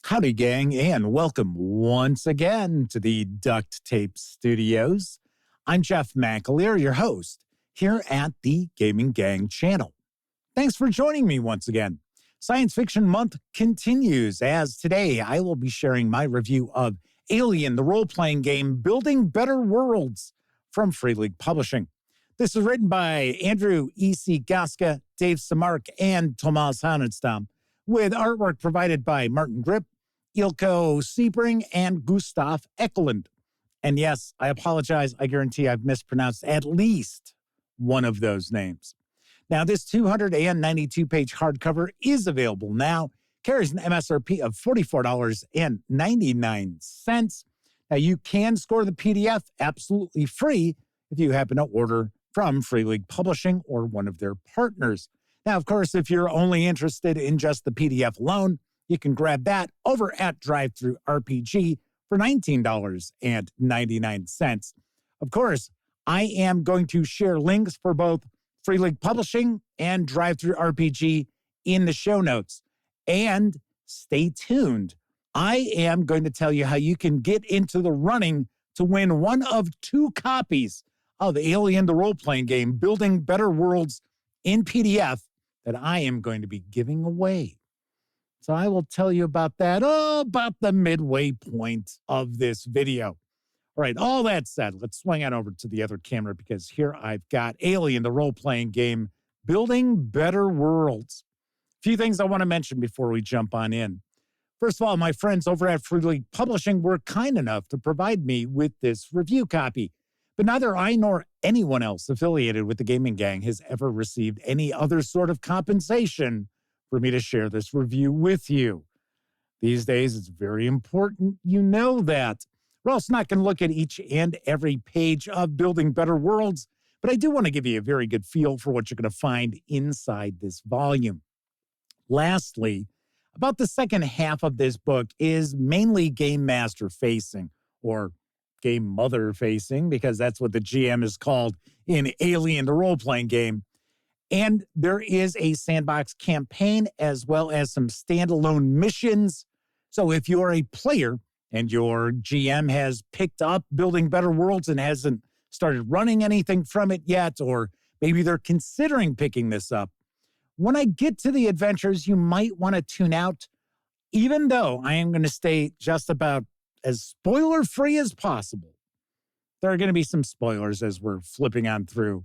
Howdy, gang, and welcome once again to the Duct Tape Studios. I'm Jeff MacLeod, your host, here at the Gaming Gang channel. Thanks for joining me once again. Science Fiction Month continues, as today I will be sharing my review of Alien, the role-playing game Building Better Worlds from Free League Publishing. This is written by Andrew E.C. Gaska, Dave Samark, and Tomas Hanenstam, with artwork provided by Martin Grip, Ilko Sebring, and Gustav Ekelund. And yes, I apologize. I guarantee I've mispronounced at least one of those names. Now, this 292-page hardcover is available now, carries an MSRP of $44.99. Now, you can score the PDF absolutely free if you happen to order from Free League Publishing or one of their partners. Now, of course, if you're only interested in just the PDF alone, you can grab that over at DriveThruRPG for $19.99. Of course, I am going to share links for both Free League Publishing and DriveThruRPG in the show notes. And stay tuned. I am going to tell you how you can get into the running to win one of two copies of Alien, the role-playing game, Building Better Worlds in PDF that I am going to be giving away. So I will tell you about that, about the midway point of this video. All right, all that said, let's swing on over to the other camera because here I've got Alien, the role-playing game, Building Better Worlds. A few things I want to mention before we jump on in. First of all, my friends over at Free League Publishing were kind enough to provide me with this review copy. But neither I nor anyone else affiliated with the Gaming Gang has ever received any other sort of compensation for me to share this review with you. These days, it's very important you know that. We're also not going to look at each and every page of Building Better Worlds, but I do want to give you a very good feel for what you're going to find inside this volume. Lastly, about the second half of this book is mainly game master facing, or game mother facing, because that's what the GM is called in Alien, the role-playing game. And there is a sandbox campaign as well as some standalone missions. So if you're a player and your GM has picked up Building Better Worlds and hasn't started running anything from it yet, or maybe they're considering picking this up, when I get to the adventures, you might want to tune out, even though I am going to stay just about as spoiler-free as possible. There are going to be some spoilers as we're flipping on through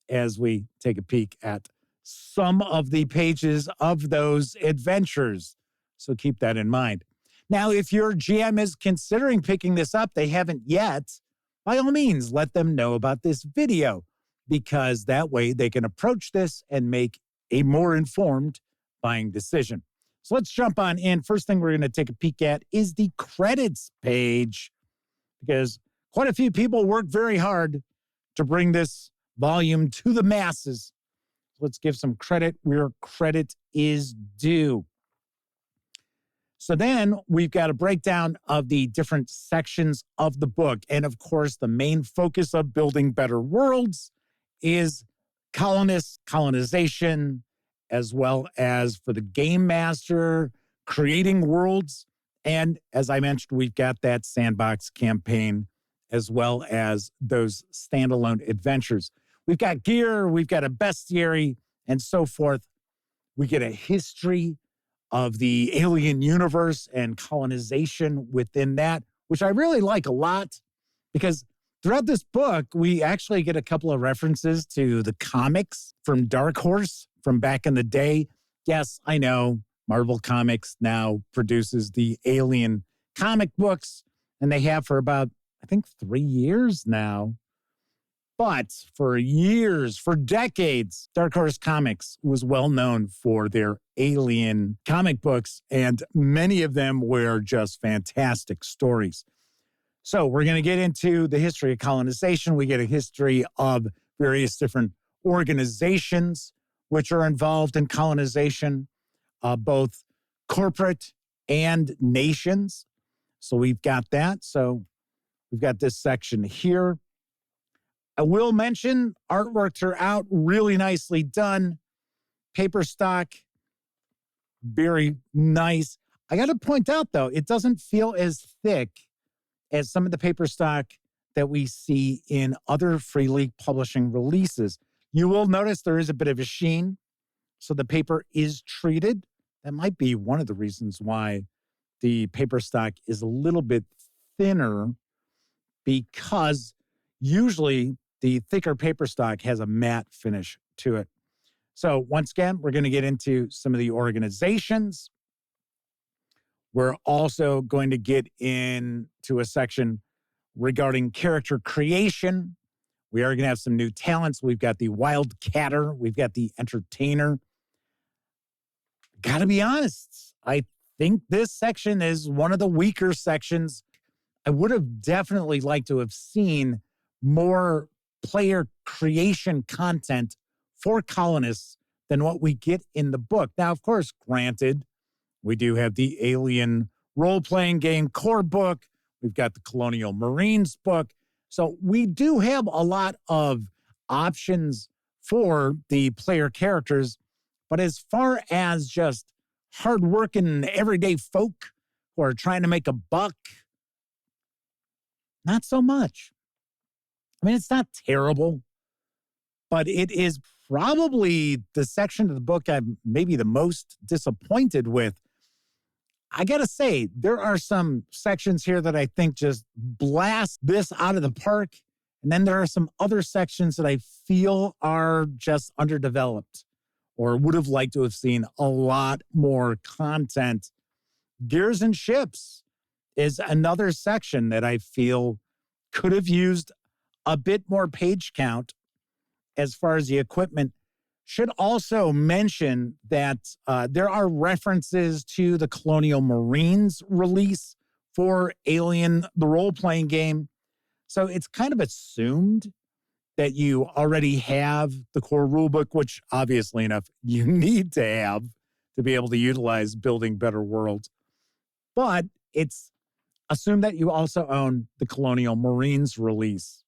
as we take a peek at some of the pages of those adventures. So keep that in mind. Now, if your GM is considering picking this up, they haven't yet, by all means, let them know about this video, because that way they can approach this and make a more informed buying decision. So let's jump on in. First thing we're going to take a peek at is the credits page, because quite a few people worked very hard to bring this volume to the masses. Let's give some credit where credit is due. So then we've got a breakdown of the different sections of the book. And of course, the main focus of Building Better Worlds is colonization, as well as for the game master, creating worlds. And as I mentioned, we've got that sandbox campaign, as well as those standalone adventures. We've got gear, we've got a bestiary, and so forth. We get a history of the alien universe and colonization within that, which I really like a lot, because throughout this book, we actually get a couple of references to the comics from Dark Horse from back in the day. Yes, I know Marvel Comics now produces the Alien comic books, and they have for about, I think, 3 years now. But for years, for decades, Dark Horse Comics was well known for their Alien comic books, and many of them were just fantastic stories. So we're going to get into the history of colonization. We get a history of various different organizations which are involved in colonization, both corporate and nations. So we've got that. So we've got this section here. I will mention artwork throughout, really nicely done. Paper stock, very nice. I got to point out, though, it doesn't feel as thick as some of the paper stock that we see in other Free League publishing releases. You will notice there is a bit of a sheen, so the paper is treated. That might be one of the reasons why the paper stock is a little bit thinner, because usually the thicker paper stock has a matte finish to it. So once again, we're going to get into some of the organizations. We're also going to get into a section regarding character creation. We are going to have some new talents. We've got the wildcatter. We've got the entertainer. Got to be honest, I think this section is one of the weaker sections. I would have definitely liked to have seen more player creation content for colonists than what we get in the book. Now, of course, granted, we do have the Alien Role-Playing Game core book. We've got the Colonial Marines book. So we do have a lot of options for the player characters. But as far as just hardworking everyday folk who are trying to make a buck, not so much. I mean, it's not terrible, but it is probably the section of the book I'm maybe the most disappointed with. I got to say, there are some sections here that I think just blast this out of the park. And then there are some other sections that I feel are just underdeveloped or would have liked to have seen a lot more content. Gears and Ships is another section that I feel could have used a bit more page count as far as the equipment. Should also mention that there are references to the Colonial Marines release for Alien, the role-playing game. So it's kind of assumed that you already have the core rulebook, which obviously enough you need to have to be able to utilize Building Better Worlds. But it's assumed that you also own the Colonial Marines release,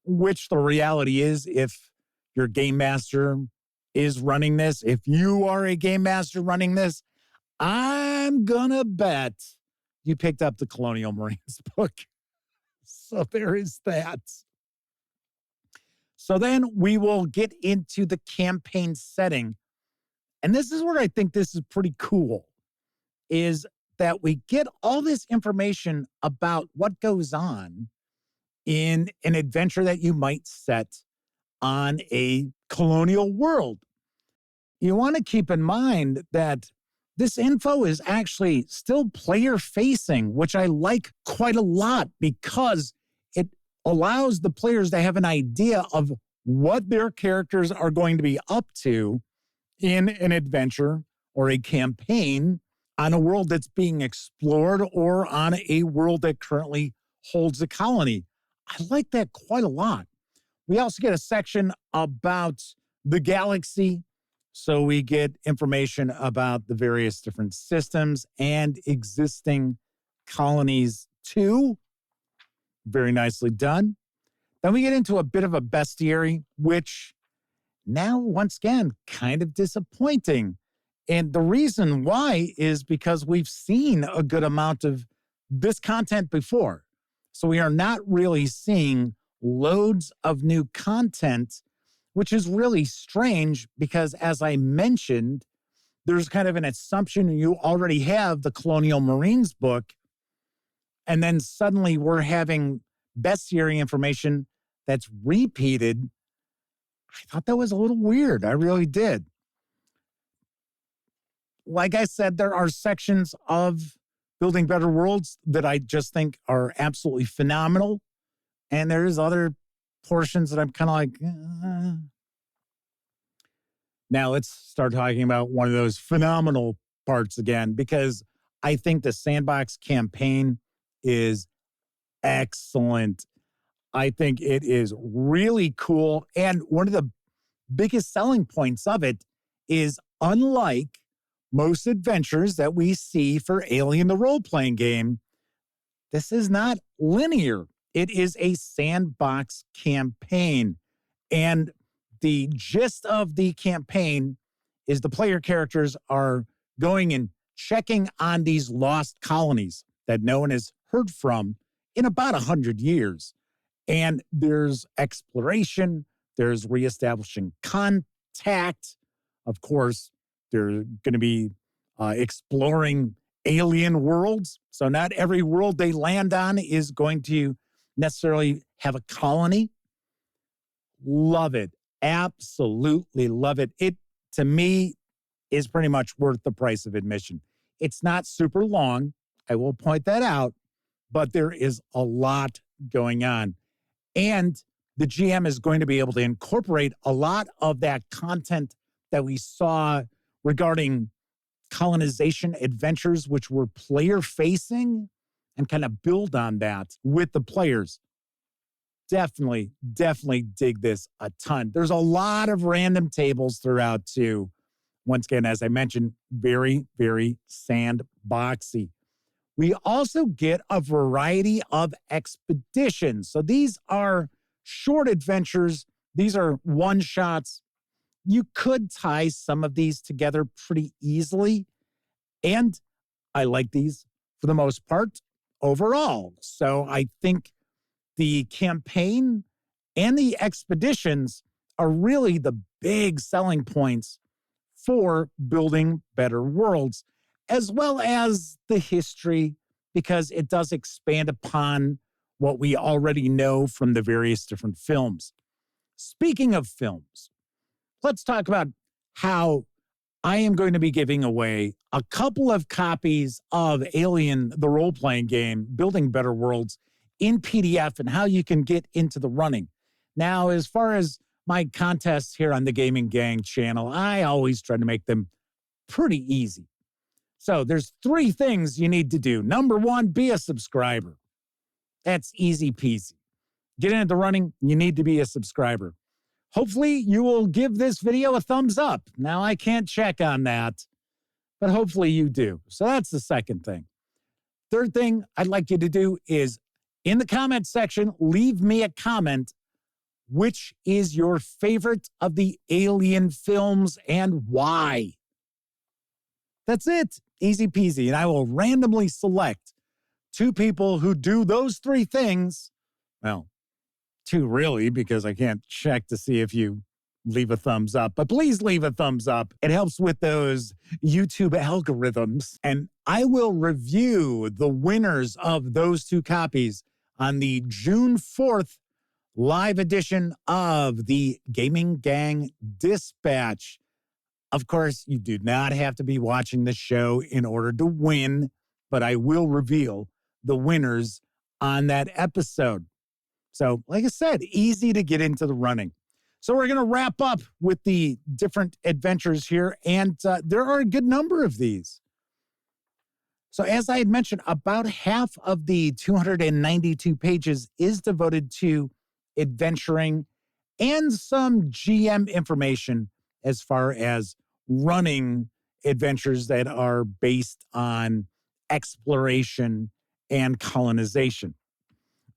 which the reality is, if your game master is running this, if you are a game master running this, I'm gonna bet you picked up the Colonial Marines book. So there is that. So then we will get into the campaign setting. And this is where I think this is pretty cool, is that we get all this information about what goes on in an adventure that you might set on a colonial world. You want to keep in mind that this info is actually still player-facing, which I like quite a lot because it allows the players to have an idea of what their characters are going to be up to in an adventure or a campaign on a world that's being explored or on a world that currently holds a colony. I like that quite a lot. We also get a section about the galaxy. So we get information about the various different systems and existing colonies too. Very nicely done. Then we get into a bit of a bestiary, which now, once again, kind of disappointing. And the reason why is because we've seen a good amount of this content before. So we are not really seeing loads of new content, which is really strange because, as I mentioned, there's kind of an assumption you already have the Colonial Marines book, and then suddenly we're having bestiary information that's repeated. I thought that was a little weird. I really did. Like I said, there are sections of Building Better Worlds that I just think are absolutely phenomenal. And there's other portions that I'm kind of like, Now let's start talking about one of those phenomenal parts again, because I think the sandbox campaign is excellent. I think it is really cool. And one of the biggest selling points of it is, unlike most adventures that we see for Alien, the role-playing game, this is not linear. It is a sandbox campaign. And the gist of the campaign is the player characters are going and checking on these lost colonies that no one has heard from in about 100 years. And there's exploration, there's reestablishing contact. Of course, they're going to be exploring alien worlds. So not every world they land on is going to necessarily have a colony. Love it. Absolutely love it. It, to me, is pretty much worth the price of admission. It's not super long. I will point that out, but there is a lot going on. And the GM is going to be able to incorporate a lot of that content that we saw regarding colonization adventures, which were player-facing, and kind of build on that with the players. Definitely dig this a ton. There's a lot of random tables throughout, too. Once again, as I mentioned, very, very sandboxy. We also get a variety of expeditions. So these are short adventures. These are one-shots. You could tie some of these together pretty easily. And I like these for the most part overall. So I think the campaign and the expeditions are really the big selling points for building better worlds, as well as the history, because it does expand upon what we already know from the various different films. Speaking of films, let's talk about how I am going to be giving away a couple of copies of Alien, the role-playing game, Building Better Worlds, in PDF, and how you can get into the running. Now, as far as my contests here on the Gaming Gang channel, I always try to make them pretty easy. So there's 3 things you need to do. Number 1, be a subscriber. That's easy peasy. Get into the running, you need to be a subscriber. Hopefully, you will give this video a thumbs up. Now, I can't check on that, but hopefully you do. So that's the second thing. Third thing I'd like you to do is, in the comment section, leave me a comment. Which is your favorite of the Alien films and why? That's it. Easy peasy. And I will randomly select 2 people who do those 3 things. Well, 2 really, because I can't check to see if you leave a thumbs up. But please leave a thumbs up. It helps with those YouTube algorithms. And I will review the winners of those 2 copies on the June 4th live edition of the Gaming Gang Dispatch. Of course, you do not have to be watching the show in order to win, but I will reveal the winners on that episode. So, like I said, easy to get into the running. So we're going to wrap up with the different adventures here, and there are a good number of these. So as I had mentioned, about half of the 292 pages is devoted to adventuring and some GM information as far as running adventures that are based on exploration and colonization.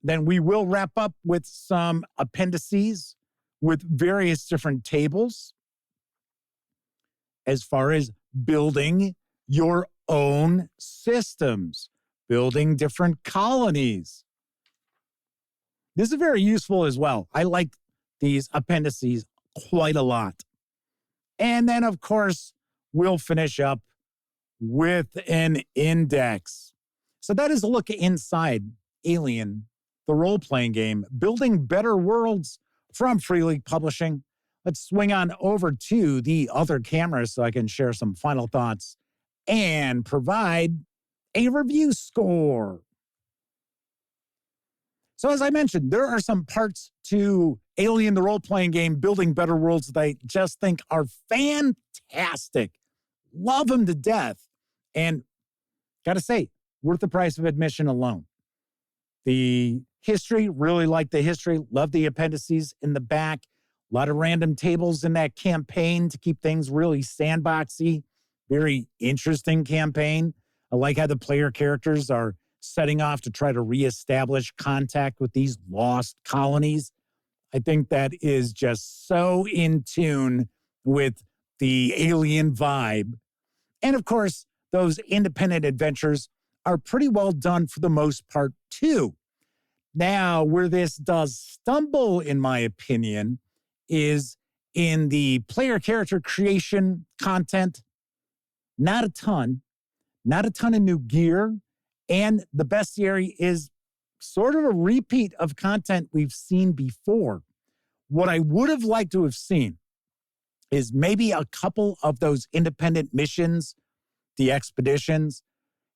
Then we will wrap up with some appendices with various different tables as far as building your own systems, building different colonies. This is very useful as well. I like these appendices quite a lot. And then, of course, we'll finish up with an index. So that is a look inside Alien, the role-playing game, Building Better Worlds from Free League Publishing. Let's swing on over to the other camera so I can share some final thoughts and provide a review score. So as I mentioned, there are some parts to Alien, the role-playing game, Building Better Worlds that I just think are fantastic. Love them to death. And got to say, worth the price of admission alone. The history, really like the history. Love the appendices in the back. A lot of random tables in that campaign to keep things really sandboxy. Very interesting campaign. I like how the player characters are setting off to try to reestablish contact with these lost colonies. I think that is just so in tune with the Alien vibe. And of course, those independent adventures are pretty well done for the most part, too. Now, where this does stumble, in my opinion, is in the player character creation content. Not a ton of new gear. And the bestiary is sort of a repeat of content we've seen before. What I would have liked to have seen is maybe a couple of those independent missions, the expeditions,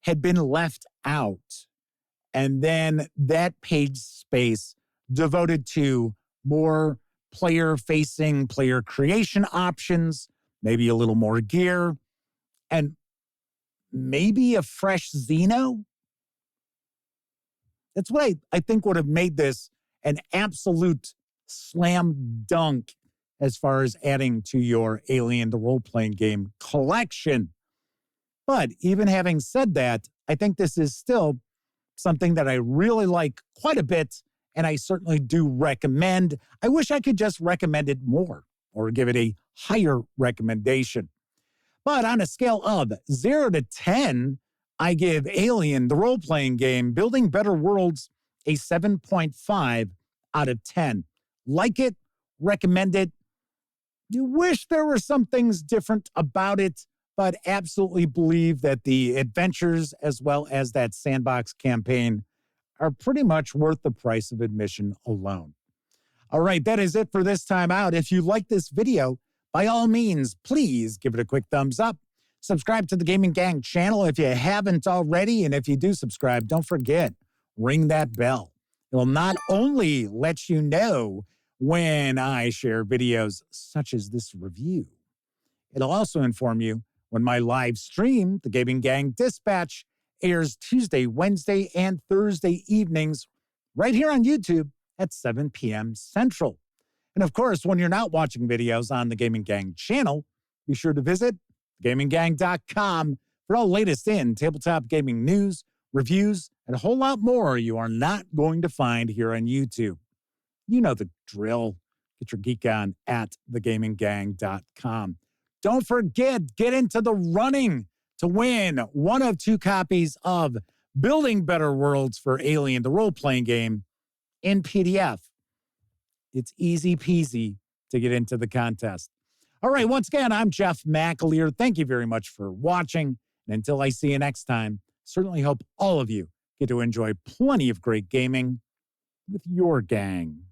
had been left out. And then that page space devoted to more player-facing, player creation options, maybe a little more gear, and maybe a fresh Xeno. That's what I think would have made this an absolute slam dunk as far as adding to your Alien the Role-Playing Game collection. But even having said that, I think this is still something that I really like quite a bit, and I certainly do recommend. I wish I could just recommend it more or give it a higher recommendation. But on a scale of 0 to 10, I give Alien, the role-playing game, Building Better Worlds, a 7.5 out of 10. Like it, recommend it. You wish there were some things different about it, but absolutely believe that the adventures as well as that sandbox campaign are pretty much worth the price of admission alone. All right, that is it for this time out. If you like this video, by all means, please give it a quick thumbs up. Subscribe to the Gaming Gang channel if you haven't already. And if you do subscribe, don't forget, ring that bell. It will not only let you know when I share videos such as this review, it'll also inform you when my live stream, the Gaming Gang Dispatch, airs Tuesday, Wednesday, and Thursday evenings right here on YouTube at 7 p.m. Central. And of course, when you're not watching videos on the Gaming Gang channel, be sure to visit gaminggang.com for all latest in tabletop gaming news, reviews, and a whole lot more you are not going to find here on YouTube. You know the drill. Get your geek on at thegaminggang.com. Don't forget, get into the running to win one of 2 copies of Building Better Worlds for Alien, the role-playing game, in PDF. It's easy peasy to get into the contest. All right, once again, I'm Jeff MacLeod. Thank you very much for watching. And until I see you next time, certainly hope all of you get to enjoy plenty of great gaming with your gang.